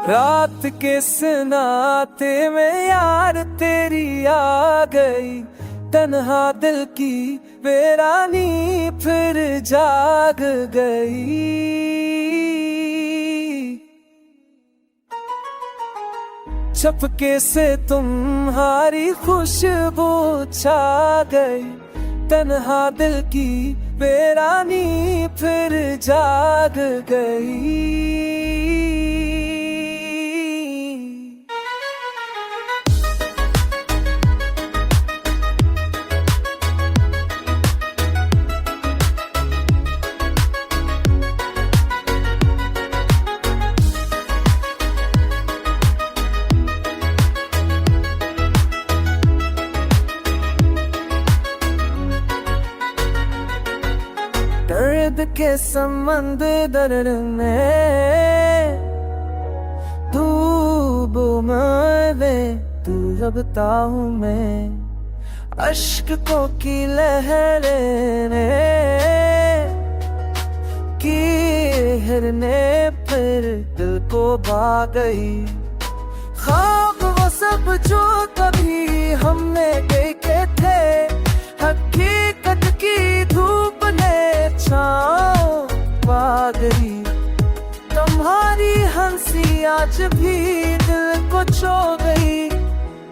रात के सनाते में यार तेरी आ गई, तन्हा दिल की वीरानी फिर जाग गई। चपके से तुम्हारी खुशबू छा गई, तन्हा दिल की वीरानी फिर जाग गई। दर्द के समंदर में डूब मैं, तू रबता हूँ मैं। अश्कों की लहरें गिरने फिर दिल को भा गई। ख्वाब वो सब जो कभी हमने देखे थे, हकीकत की धूप ने छाँव पा गई। तुम्हारी हंसी आज भी दिल को छू गई,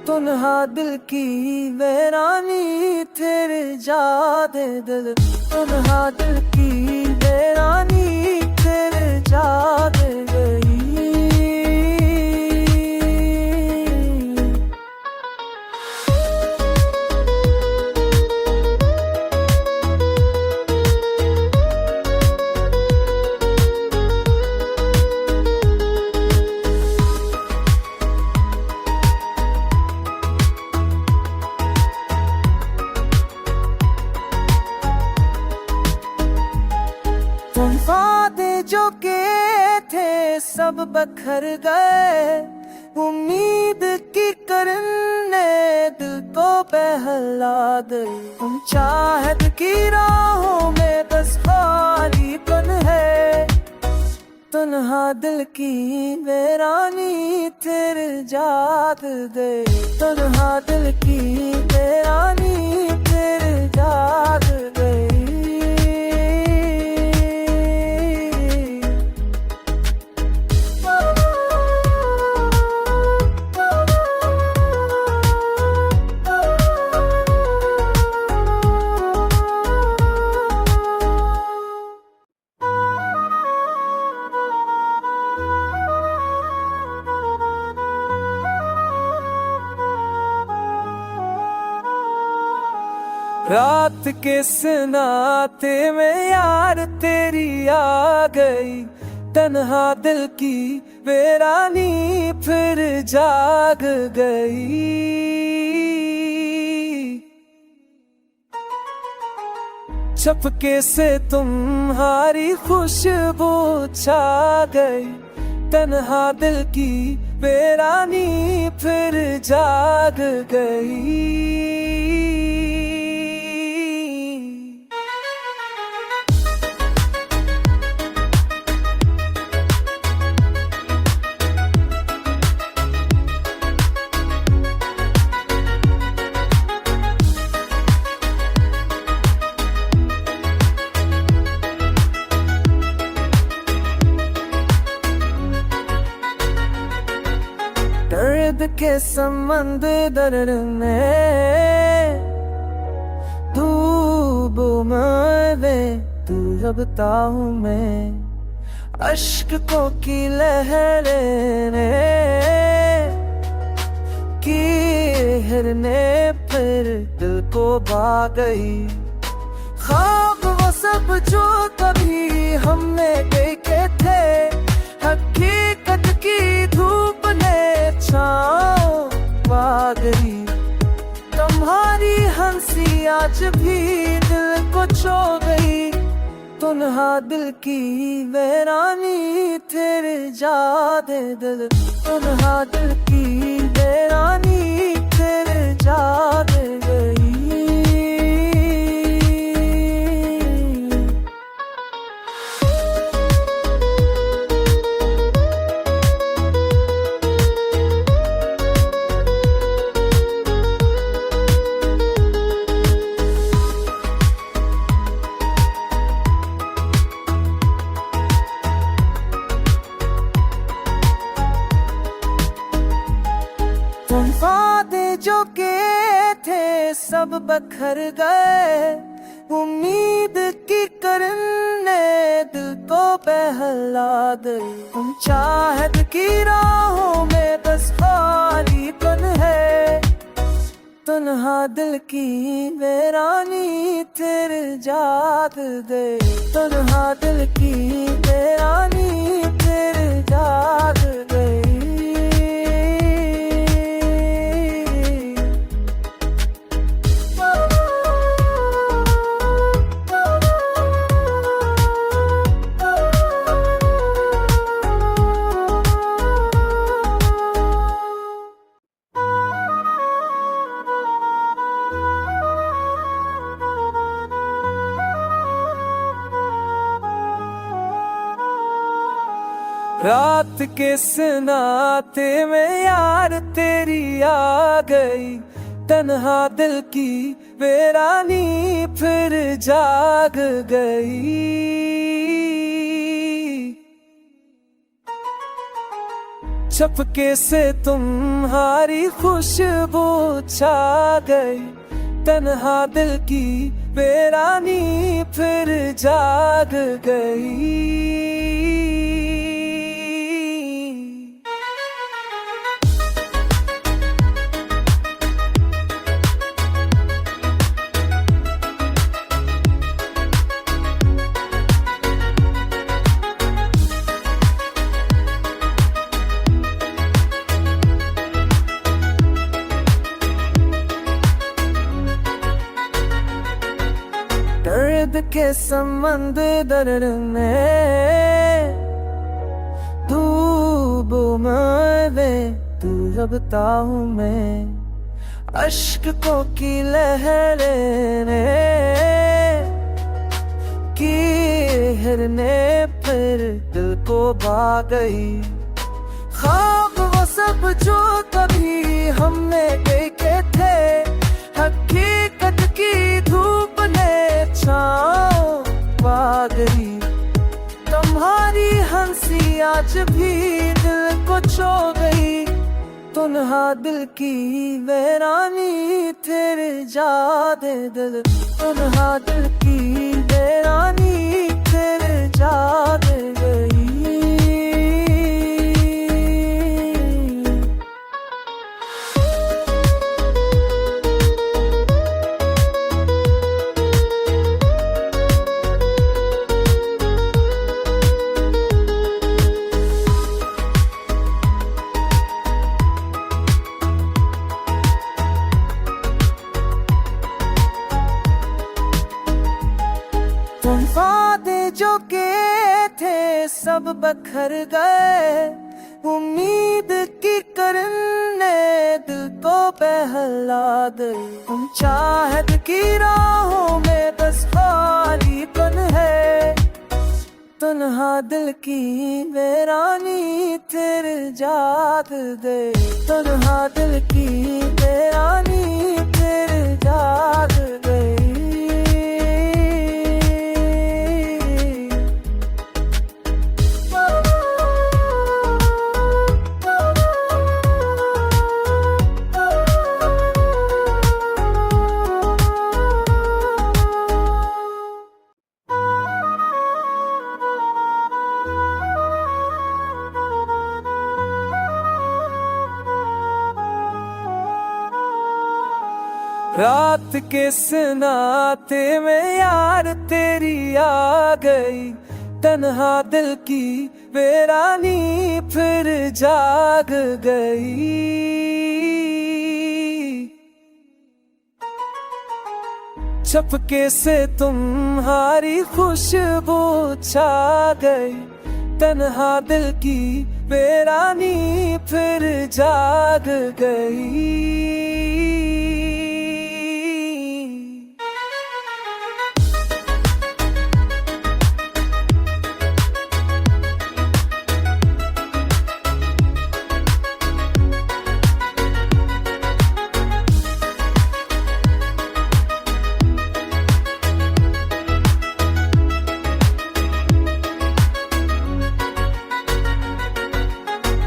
तन्हा दिल की वीरानी तेरे जादे दिल। तन्हा दिल की वीरानी तेरे जादे गई। वादे जो के थे सब बखर गए, उम्मीद की करने दिल को बहला गई। तुम चाहत की राहों में बस खालीपन है, तन्हा दिल की वीरानी तेरे जाग गई। तन्हा दिल की वीरानी तेरे जाग गई। रात के सनाते में यार तेरी आ गई, तन्हा दिल की वीरानी फिर जाग गई। चपके से तुम्हारी खुशबू छा गई, तन्हा दिल की वीरानी फिर जाग गई। दर्द के समंदर में डूब मैं, तू रबता हूँ मैं। अश्कों की लहरें गिरने फिर दिल को भा गई। ख्वाब वो सब जो कभी हमने देखे थे, हकीकत की धूप ने छाँव पा गई। तुम्हारी हंसी आज भी दिल को छू गई, तन्हा दिल की वीरानी तेरे जादे दिल। तन्हा दिल की वीरानी तेरे जादे गई। जो के थे सब बखर गए, उम्मीद की करने दिल को बहला गई। हम चाहत की राहों में बस खालीपन है, तन्हा दिल की वीरानी तेरे जाग गए। तन्हा दिल की वीरानी तेरे जाग गई। रात के सनाते में यार तेरी आ गई, तन्हा दिल की वीरानी फिर जाग गई। चपके से तुम्हारी खुशबू छा गई, तन्हा दिल की वीरानी फिर जाग गई। दर्द के समंदर में डूब मैं तू रबता हूँ मैं, अश्कों की लहरें घेरने फिर दिल को भा गई। ख्वाब वो सब जो कभी हमने देखे थे, हकीकत की धूप ने छाँव पा गई। तुम्हारी हंसी आज भी दिल को छू गई, तन्हा दिल की वीरानी तेरे जादे दिल। तन्हा दिल की वीरानी तेरे जादे गई। तुम वादे जो के थे सब बखर गए, उम्मीद की करने दिल को बहला गई। हम चाहत की राहों में बस खालीपन है, तन्हा दिल की वीरानी तेरे जाग गए। तन्हा दिल की वीरानी तेरे जाग गई। रात के सनाते में यार तेरी आ गई, तन्हा दिल की वीरानी फिर जाग गई। चपके से तुम्हारी खुशबू छा गई, तन्हा दिल की वीरानी फिर जाग गई।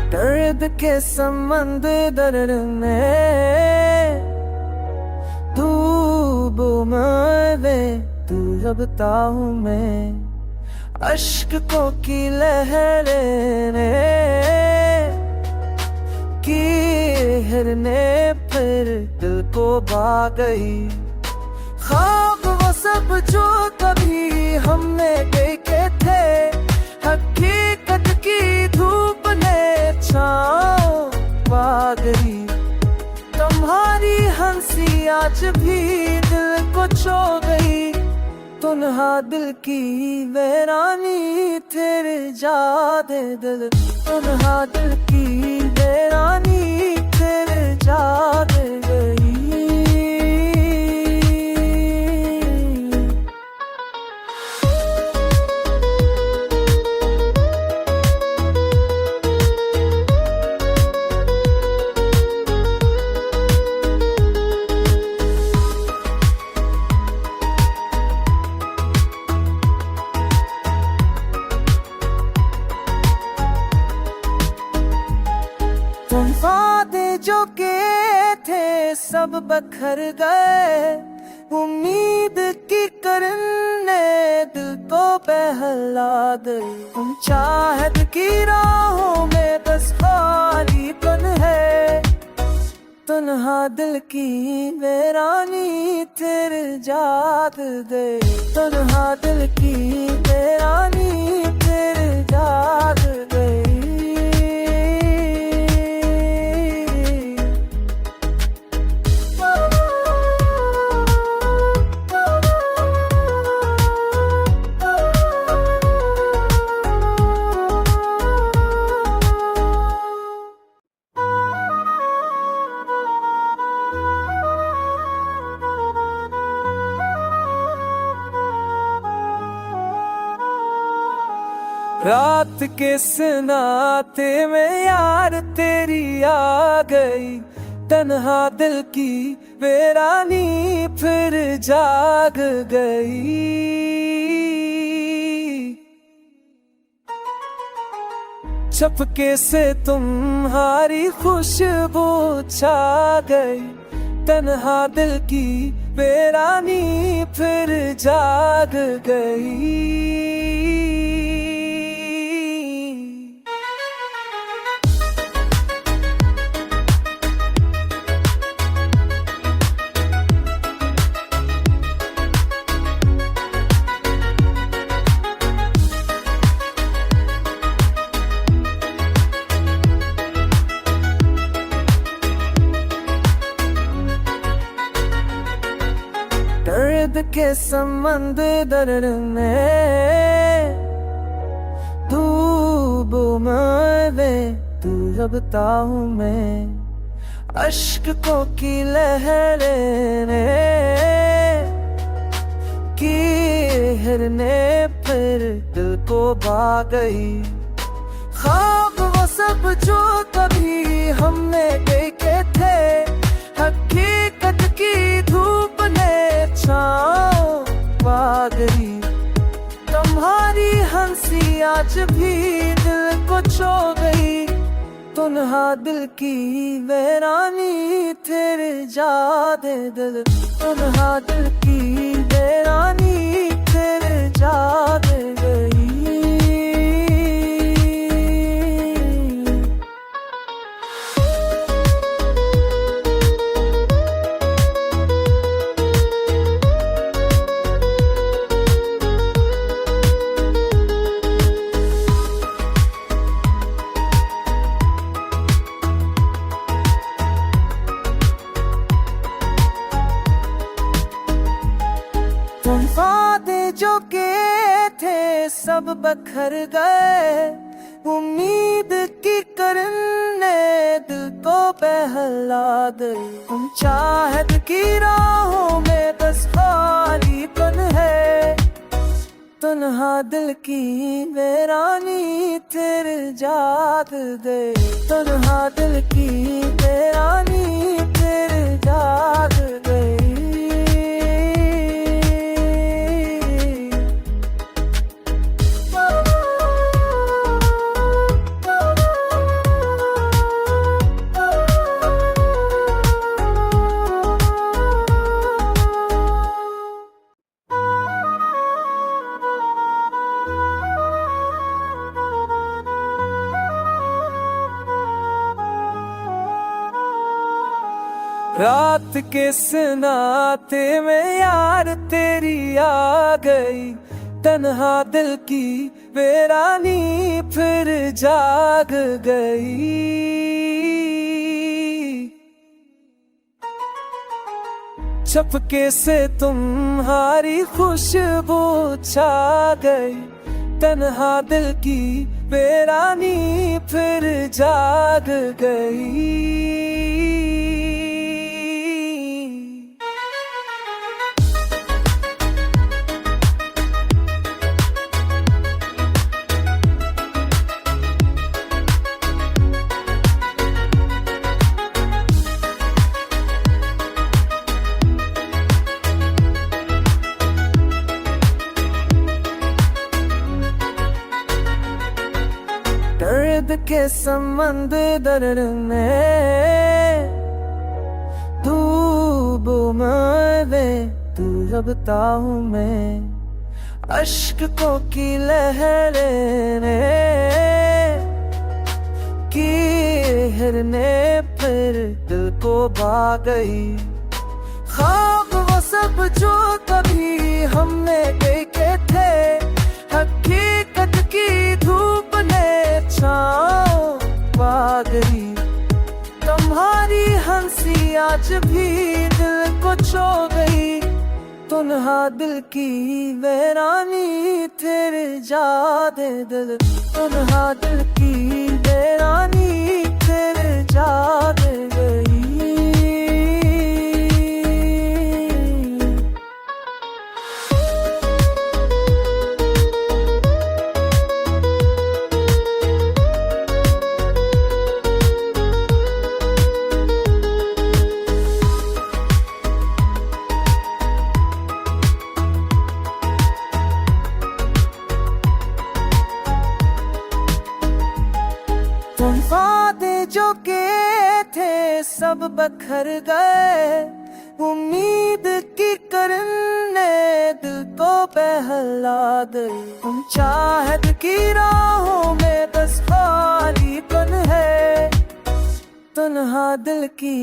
दर्द के समंदर में रबता हूँ मैं। अश्कों की लहरें ने की हिरने फिर दिल को भा गई। ख्वाब वो सब जो कभी हमने देखे थे, हकीकत की धूप ने छाँव पा गई। तुम्हारी हंसी आज भी दिल को छू गई। तुन्हा दिल की वीरानी तेरे जादे दिल, तुन्हा दिल की वीरानी तेरे जादे गई। तुम वादे जो के थे सब बखर गए। उम्मीद की करने दिल को बहला दे। तुम चाहत की राहों में बस खालीपन है। तुन्हा दिल की वीरानी तेरे जाग दे। तुन्हा दिल की वीरानी तेरे जाग गई। रात के सनाते में यार तेरी आ गई। तन्हा दिल की वीरानी फिर जाग गई। चपके से तुम्हारी खुशबू छा गई। तन्हा दिल की वीरानी फिर जाग गई। दर्द के समंदर में डूब मैं, तू रबता हूँ मैं। अश्कों की लहरें ने की हिरने फिर दिल को भा गई। ख्वाब वो सब जो कभी हमने देखे थे, हकीकत की धूप ने छाँव पा गई। तुम्हारी हंसी आज भी दिल को छू गई। तुन्हा दिल की वीरानी तेरे जादे दिल, तुन्हा दिल की वीरानी तेरे जादे गई। तुम वादे जो के थे सब बखर गए। उम्मीद की करने दिल को बहला दे। तुम चाहत की राहों में बस खालीपन है। तुन्हा दिल की वीरानी तेरे जाग दे। तुन्हा दिल की वीरानी तेरे जाग गई। रात के सनाते में यार तेरी आ गई, तन्हा दिल की वीरानी फिर जाग गई। चपके से तुम्हारी खुशबू छा गई, तन्हा दिल की वीरानी फिर जाग गई। दर्द के समंदर में डूब मैं, तू रबता हूँ मैं अश्कों की लहरें की हिरने फिर दिल को भा गई। ख्वाब वो सब जो कभी हमने देखे थे, हकीकत की धूप ने छाँव पा गई। तुम्हारी हंसी आज भी दिल को छू गई, तन्हा दिल की वीरानी तेरे जादे दिल, तन्हा दिल की वीरानी तेरे जादे गई। तुम वादे जो किए थे सब बखर गए, उम्मीद की करने दिल को बहला गई। तुम चाहत की राहों में बस खालीपन है, तन्हा दिल की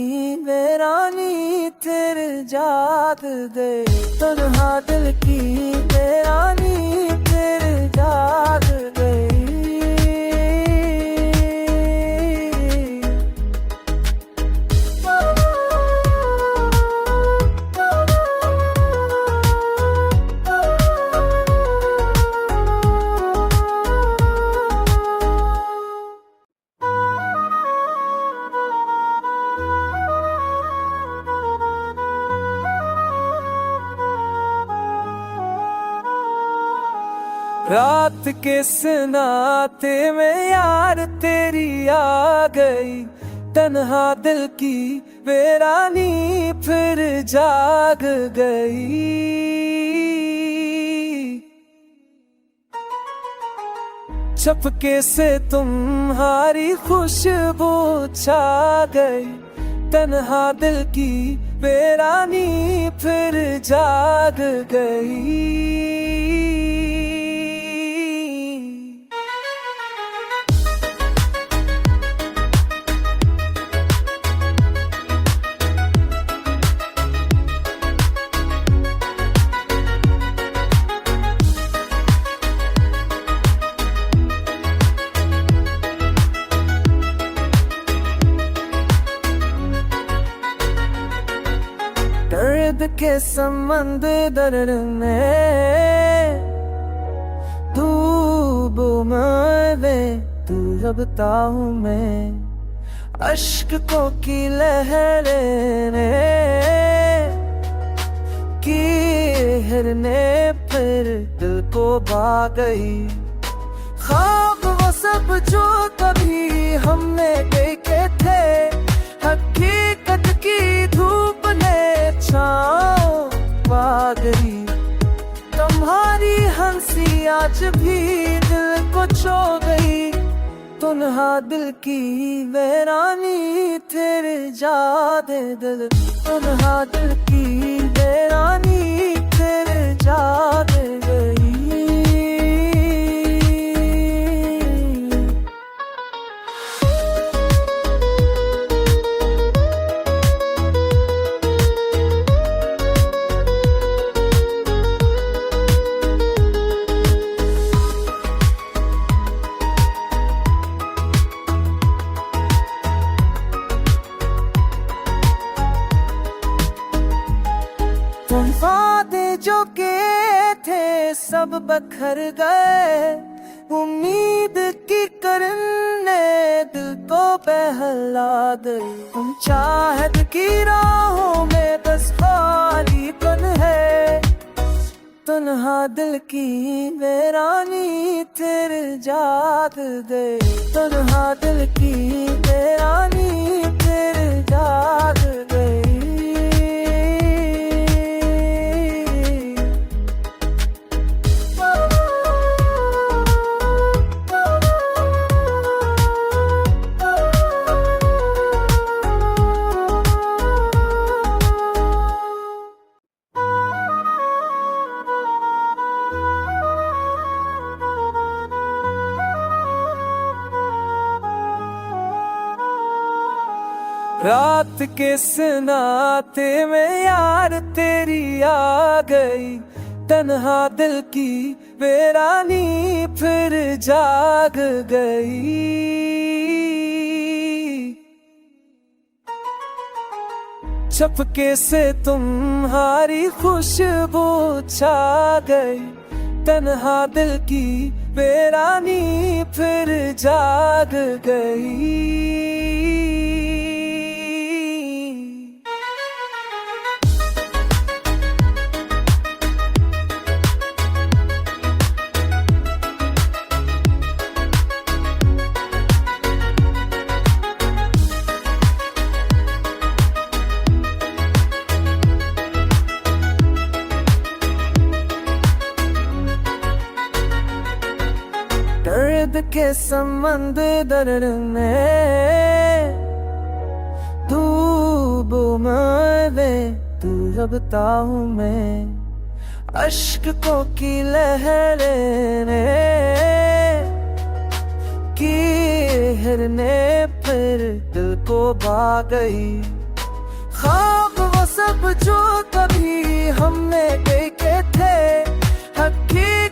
वीरानी तेरे जाग गई, तन्हा दिल की वीरानी तेरे जाग गई। रात के सनाते में यार तेरी आ गई, तन्हा दिल की वीरानी फिर जाग गई। चपके से तुम्हारी खुशबू छा गई, तन्हा दिल की वीरानी फिर जाग गई। दर्द के समंदर में डूब मैं, तू रबता हूँ मैं अश्कों की लहरें की हिरने फिर दिल को भा गई। ख्वाब वो सब जो कभी हमने देखे थे, हकीकत की धूप ने छाँव पा गई। तुम्हारी हंसी आज भी दिल को छू गई, तन्हा दिल की वीरानी तेरे जादे दिल, तन्हा दिल की वीरानी तेरे जादे गई। तुम वादे जो के थे सब बखर गए, उम्मीद की करने दिल को बहला गई। तुम चाहत की राहों में बस खालीपन है, तन्हा दिल की वीरानी तेरे जाग गए। तन्हा दिल की वीरानी तेरे जाग गई। रात के सनाते में यार तेरी आ गई, तन्हा दिल की वीरानी फिर जाग गई। चपके से तुम्हारी खुशबू छा गई, तन्हा दिल की वीरानी फिर जाग गई। दर्द के समंदर में डूब मैं तू रबता हूँ मैं, अश्कों की लहरें घेरने फिर दिल को भा गई। ख्वाब वो सब जो कभी हमने देखे थे हकीकत